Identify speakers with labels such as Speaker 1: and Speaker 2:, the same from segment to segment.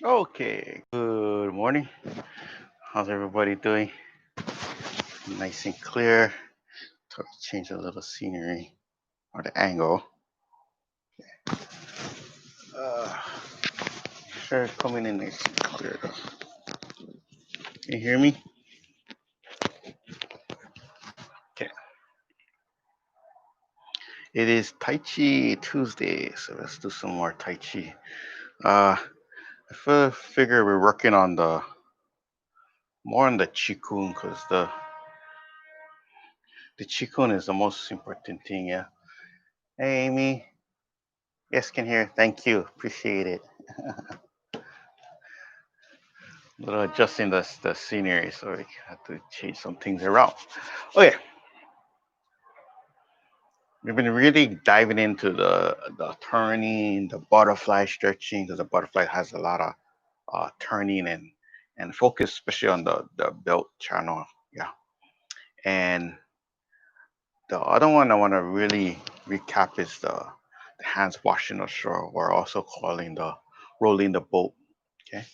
Speaker 1: Okay, good morning. How's everybody doing? Nice and clear. So change a little scenery or the angle. Uh, sure, it's coming in nice and clear though. Can you hear me? Okay. It is Tai Chi Tuesday, so let's do some more Tai Chi. Figure we're working on the more on the Chi Kung because the Chi Kung is the most important thing. Yeah. Hey, Amy. Yes, can hear. Thank you. Appreciate it. Little adjusting the scenery, so we have to change some things around. Okay, we've been really diving into the turning, the butterfly stretching, because the butterfly has a lot of turning and focus, especially on the belt channel. Yeah, and the other one I want to really recap is the hands washing ashore. We're also calling the rolling the boat. Okay,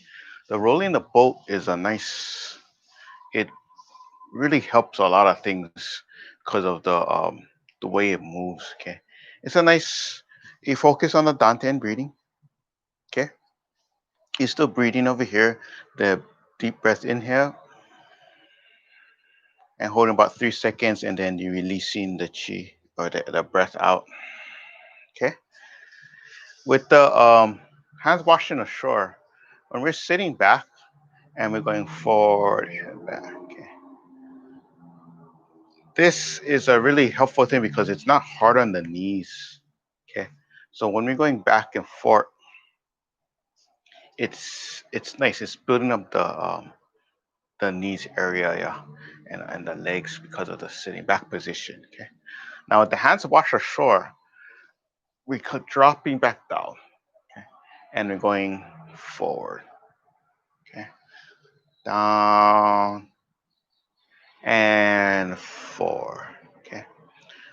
Speaker 1: the rolling the boat is a nice. It really helps a lot of things because of the way it moves. Okay, it's a nice. You focus on the Dantian breathing. Okay, you're still breathing over here. The deep breath inhale and holding about 3 seconds, and then you releasing the chi or the breath out. Okay, with the hands washing ashore, when we're sitting back and we're going forward and back. Okay, this is a really helpful thing because it's not hard on the knees. Okay, so when we're going back and forth, it's nice. It's building up the knees area, yeah, and the legs because of the sitting back position. Okay, now with the hands wash ashore, we could dropping back down. Okay, and we're going forward. Okay, down and forward. Okay,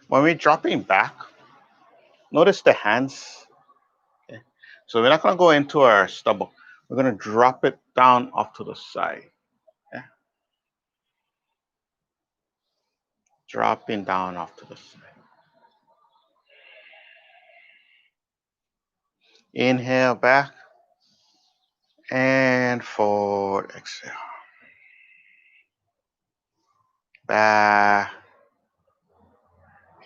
Speaker 1: when we're dropping back, notice the hands. Okay, so we're not gonna go into our stubble. We're gonna drop it down off to the side. Okay? Dropping down off to the side. Inhale back and forward. Exhale. Back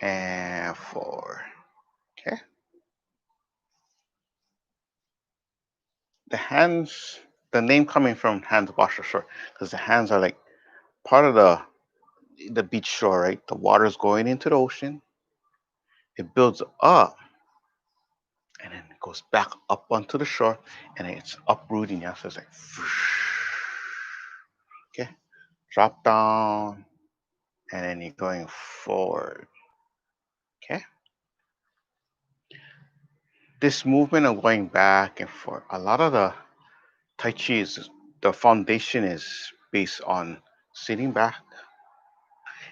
Speaker 1: and forward. Okay. The hands, the name coming from hands wash ashore, because the hands are like part of the beach shore, right? The water's going into the ocean. It builds up and then it goes back up onto the shore and it's uprooting. Yeah. So it's like okay. Drop down and then you're going forward. Okay. This movement of going back and forth, a lot of the Tai Chi is the foundation is based on sitting back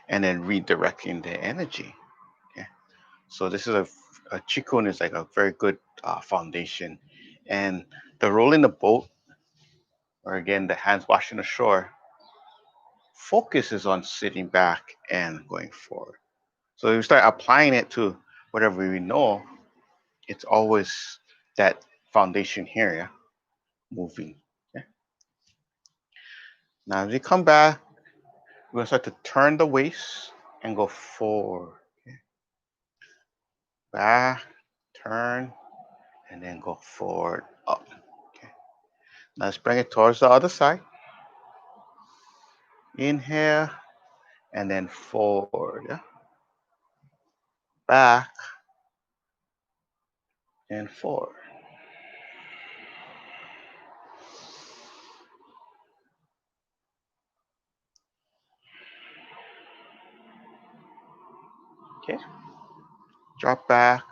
Speaker 1: and then redirecting the energy. Okay? So this is a Qigong is like a very good foundation, and the rolling the boat, or again the hands washing the shore, focuses on sitting back and going forward. So if you start applying it to whatever we know, it's always that foundation here, yeah, moving. Okay? Now as you come back, we're gonna start to turn the waist and go forward. Okay? Back, turn, and then go forward, up. Okay. Now let's bring it towards the other side. Inhale, and then forward. Yeah? Back and forward. Okay. Drop back,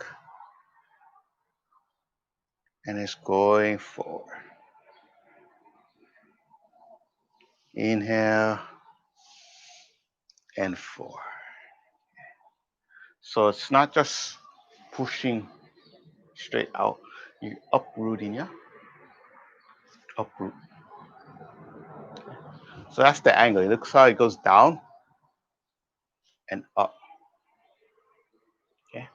Speaker 1: and it's going forward. Inhale and forward. So it's not just pushing straight out. You're uprooting, yeah? uproot. So that's the angle. Look how it goes down and up. Okay.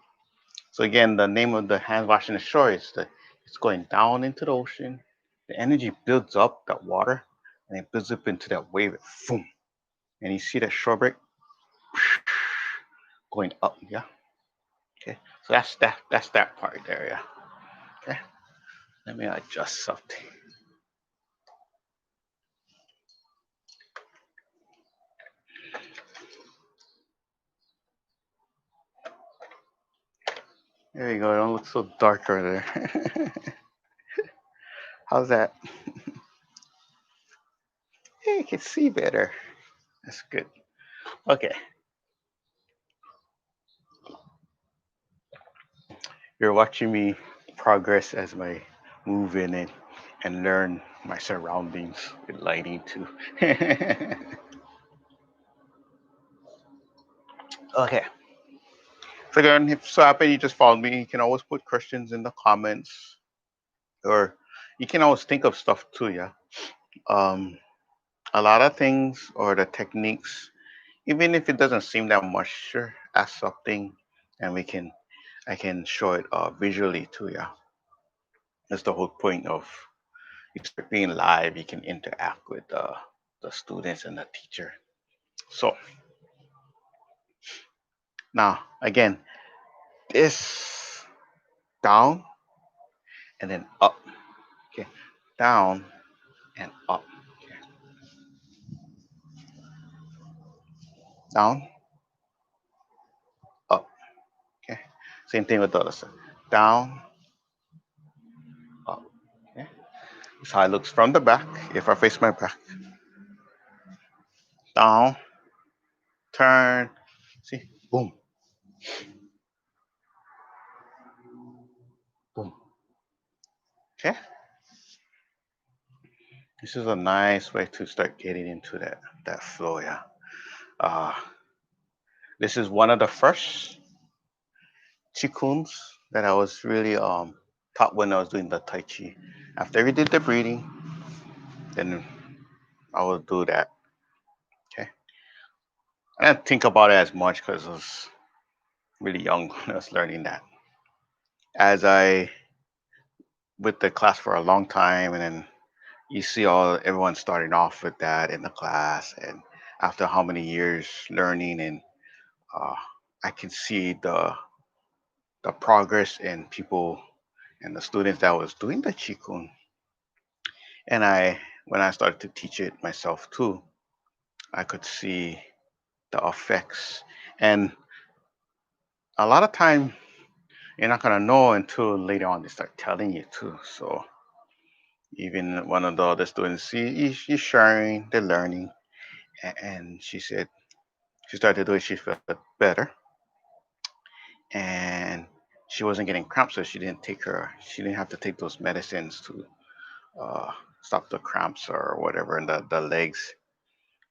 Speaker 1: So again, the name of the hand washing the shore is the it's going down into the ocean. The energy builds up that water, and it builds up into that wave. Boom. And you see that shore break going up. Yeah. Okay. So that's that part there. Yeah. Okay. Let me adjust something. There you go. Don't look so dark over there. How's that? Yeah, you can see better. That's good. Okay. You're watching me progress as I move in and learn my surroundings with lighting too. Okay. So again, if so happen you just followed me, you can always put questions in the comments, or you can always think of stuff too. Yeah. Um, a lot of things or the techniques, even if it doesn't seem that much, sure, ask something, and I can show it visually too. Yeah. That's the whole point of you start being live. You can interact with the students and the teacher. So now again, this down and then up. Okay, down and up. Okay. Down, up. Okay. Same thing with the other side. Down, up. Okay. That's how it looks from the back. If I face my back, down, turn. See, boom, boom. Okay. This is a nice way to start getting into that flow. Yeah. Uh, this is one of the first Qigong's that I was really taught when I was doing the Tai Chi. After we did the breathing, then I would do that. Okay. I didn't think about it as much because I was really young when I was learning that. As I with the class for a long time, and then you see all everyone starting off with that in the class, and after how many years learning, and uh, I can see the progress in people and the students that was doing the qigong, and I when I started to teach it myself too, I could see the effects, and a lot of time you're not gonna know until later on they start telling you too. So even one of the other students, she's sharing, they're learning, and she said she started doing, she felt better, and she wasn't getting cramps, so she didn't have to take those medicines to uh, stop the cramps or whatever in the legs.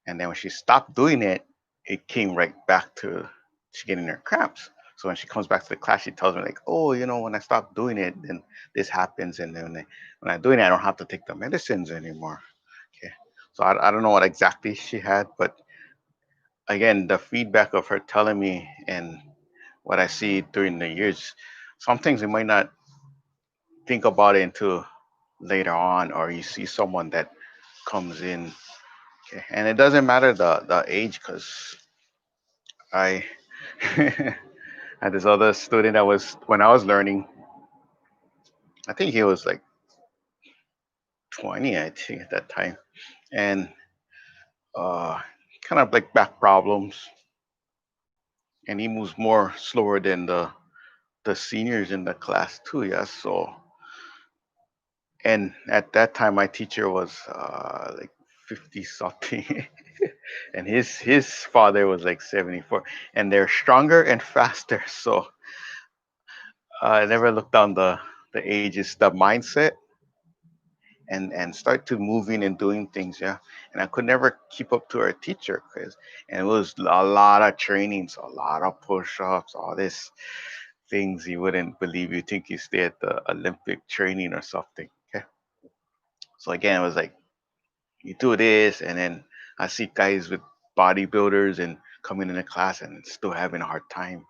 Speaker 1: And then when she stopped doing it, it came right back to she getting her cramps. So when she comes back to the class, she tells me like, "Oh, when I stopped doing it, then this happens, and then when I doing it, I don't have to take the medicines anymore." Okay, so I don't know what exactly she had, but again, the feedback of her telling me and what I see during the years, some things you might not think about it until later on, or you see someone that comes in. Okay, and it doesn't matter the age, because I had this other student that was when I was learning. I think he was like 20, I think at that time, and uh, kind of like back problems, and he moves more slower than the seniors in the class too. Yeah, so and at that time my teacher was like 50 something, and his father was like 74, and they're stronger and faster. So I never looked down the ages, the mindset, and start to moving and doing things. Yeah, and I could never keep up to our teacher, because and it was a lot of trainings, a lot of push-ups, all this things you wouldn't believe. You think you stay at the Olympic training or something. Okay, So again, it was like you do this, and then I see guys with bodybuilders and coming in the class and still having a hard time.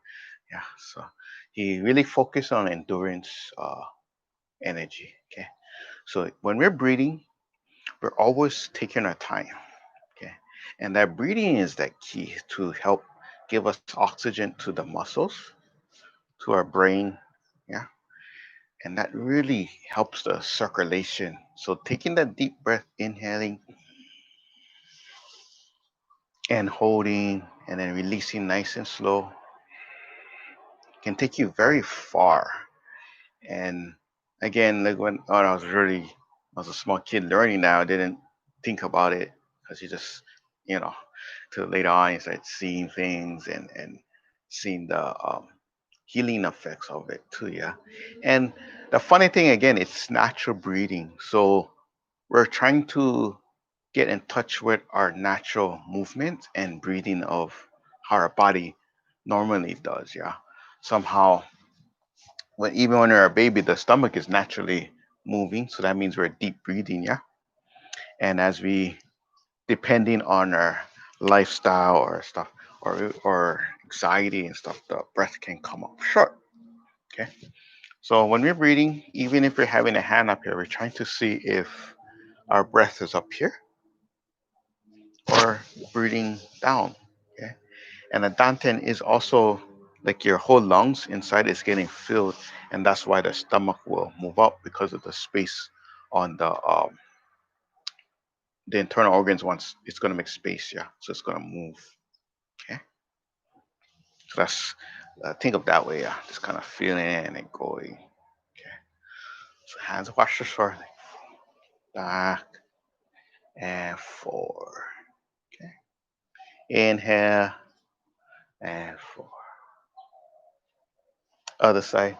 Speaker 1: Yeah, so he really focused on endurance, energy. Okay, so when we're breathing, we're always taking our time. Okay, and that breathing is that key to help give us oxygen to the muscles, to our brain. Yeah, and that really helps the circulation. So taking that deep breath, inhaling and holding, and then releasing nice and slow can take you very far. And again, like when I was I was a small kid learning now, I didn't think about it because you just, you know, till later on you start seeing things and seeing the healing effects of it too, yeah. And the funny thing again, it's natural breathing. So we're trying to get in touch with our natural movement and breathing of how our body normally does, yeah. Somehow when even when you're a baby, the stomach is naturally moving, so that means we're deep breathing, yeah. And as we, depending on our lifestyle or stuff, or anxiety and stuff, the breath can come up short. Okay. So when we're breathing, even if we're having a hand up here, we're trying to see if our breath is up here or breathing down. Okay. And the dantian is also like your whole lungs inside is getting filled, and that's why the stomach will move up because of the space on the internal organs. Once it's going to make space, yeah, so it's going to move. Okay, so that's think of that way, yeah, just kind of feeling it and it going. Okay, so hands wash the shore, back and forward. Okay, inhale and forward. Other side.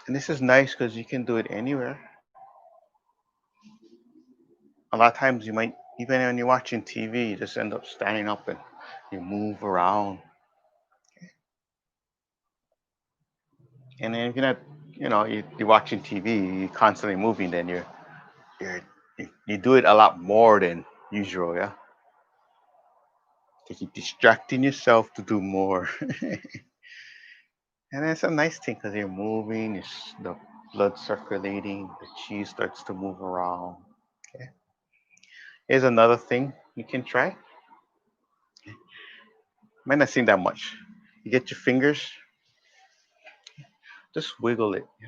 Speaker 1: And this is nice because you can do it anywhere. A lot of times you might, even when you're watching TV, you just end up standing up and you move around. And then if you're not, you're watching TV, you're constantly moving, then you're you do it a lot more than usual, yeah. Because you're distracting yourself to do more, and it's a nice thing because you're moving, it's the blood circulating, the chi starts to move around. Okay. Here's another thing you can try. Might not seem that much. You get your fingers, just wiggle it, yeah,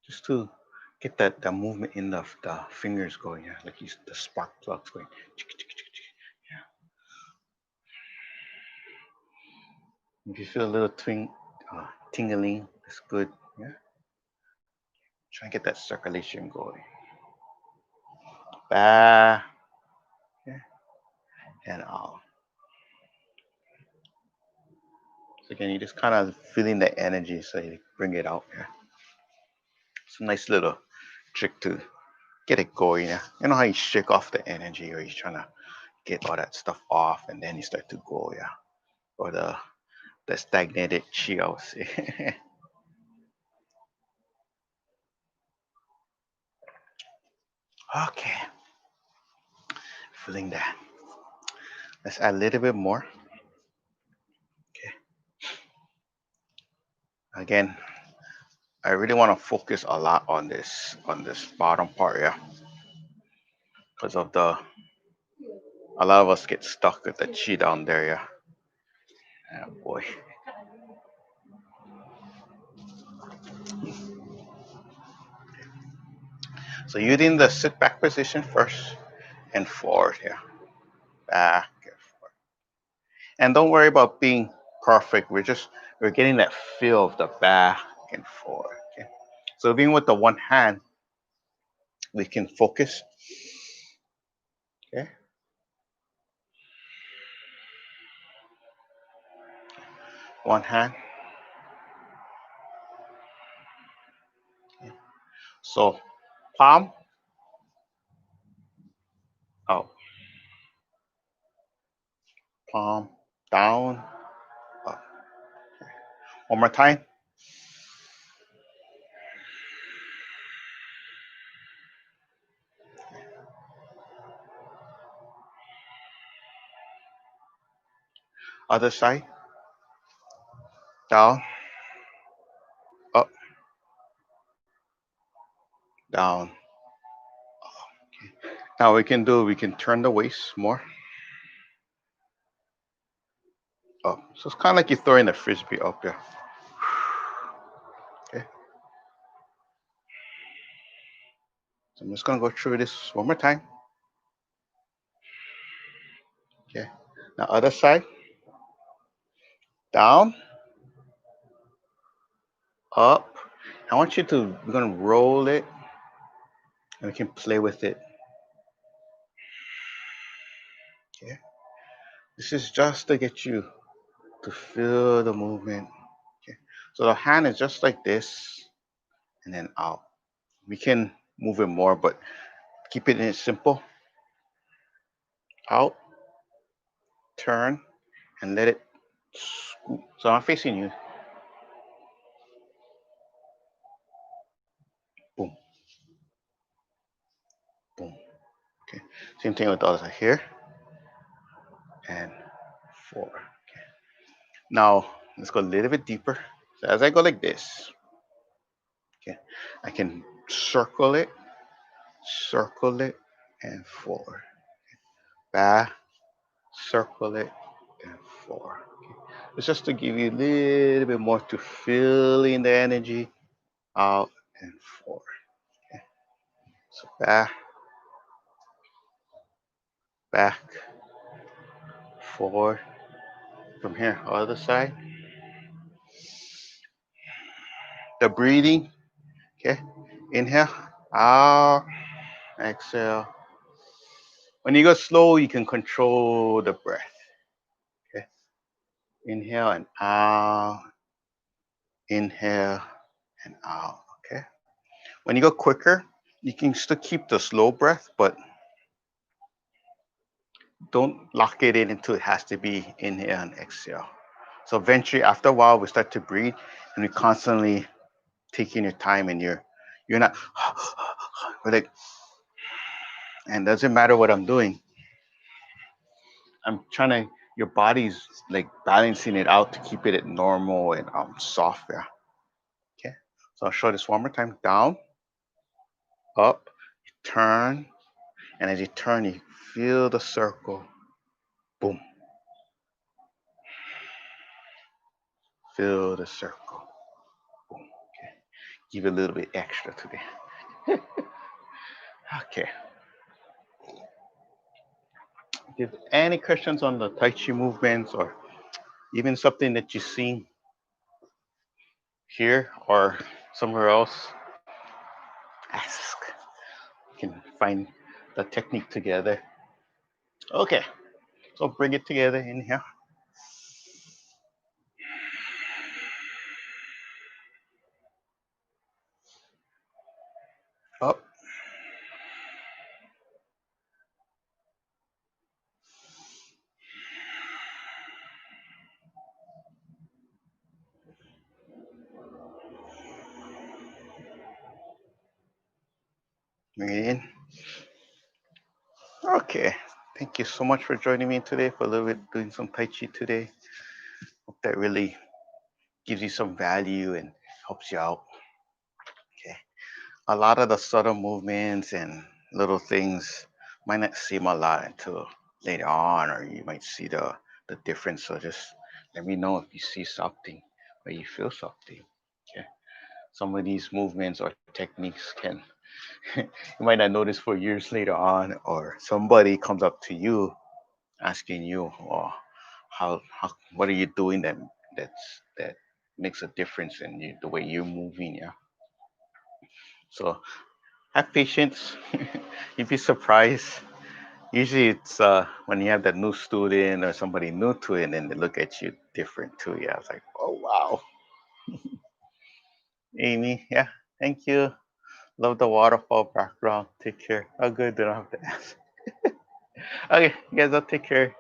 Speaker 1: just to get that movement in the fingers going, yeah, like the spark plugs going. Yeah. If you feel a little tingling, it's good. Yeah. Try and get that circulation going. Back, yeah, and out. So again, you just kind of feeling the energy, so you bring it out. Yeah. It's a nice little trick to get it going. Yeah. You know how you shake off the energy, or you're trying to get all that stuff off, and then you start to go. Yeah. Or the stagnated chi, I would say. Okay, feeling that. Let's add a little bit more. Okay. Again, I really want to focus a lot on this bottom part, yeah, because of the a lot of us get stuck with the chi down there, yeah. Yeah, boy. So using the sit back position first and forward, yeah, back and forth. And don't worry about being perfect. We're getting that feel of the back and forth. Okay. So being with the one hand, we can focus. Okay. One hand. So palm out, palm down, up. One more time. Other side, down, up, down. Now we can turn the waist more up. So it's kind of like you're throwing a frisbee up there. Okay. So I'm just gonna go through this one more time. Okay. Now other side, down, up. I want you to we're gonna roll it and we can play with it. Okay. This is just to get you to feel the movement. Okay. So the hand is just like this and then out. We can move it more, but keep it in simple. Out, turn, and let it scoop. So I'm facing you. Boom, boom. Okay. Same thing with the other side here and 4. Okay. Now let's go a little bit deeper. So as I go like this, okay, I can circle it, and 4. Back, circle it, and 4. Okay. It's just to give you a little bit more to feeling the energy out and 4. Okay. So back, 4. From here, other side. The breathing, okay. Inhale, out, exhale. When you go slow, you can control the breath. Okay. Inhale and out. Inhale and out. Okay. When you go quicker, you can still keep the slow breath, but don't lock it in until it has to be inhale and exhale. So eventually, after a while, we start to breathe, and we constantly taking your time, and you're not. We're like, and doesn't matter what I'm doing. I'm trying to. Your body's like balancing it out to keep it at normal and soft. Yeah. Okay. So I'll show this one more time. Down, up, turn, and as you turn, you feel the circle. Boom. Feel the circle. Boom. Okay. Give it a little bit extra today. Okay. If any questions on the Tai Chi movements or even something that you've seen here or somewhere else, ask. You can find the technique together. Okay. So bring it together in here. Up. Bring it in. Okay. Thank you so much for joining me today for a little bit doing some Tai Chi today. Hope that really gives you some value and helps you out. Okay. A lot of the subtle movements and little things might not seem a lot until later on, or you might see the difference. So just let me know if you see something or you feel something. Okay. Some of these movements or techniques can you might not notice for years later on, or somebody comes up to you asking you, "Oh, how what are you doing that makes a difference in you, the way you're moving?" Yeah. So have patience. You'd be surprised. Usually it's when you have that new student or somebody new to it and they look at you different too. Yeah, it's like, oh wow. Amy, yeah, thank you. Love the waterfall background. Take care. Oh good, don't have to ask. Okay, you guys, I'll take care.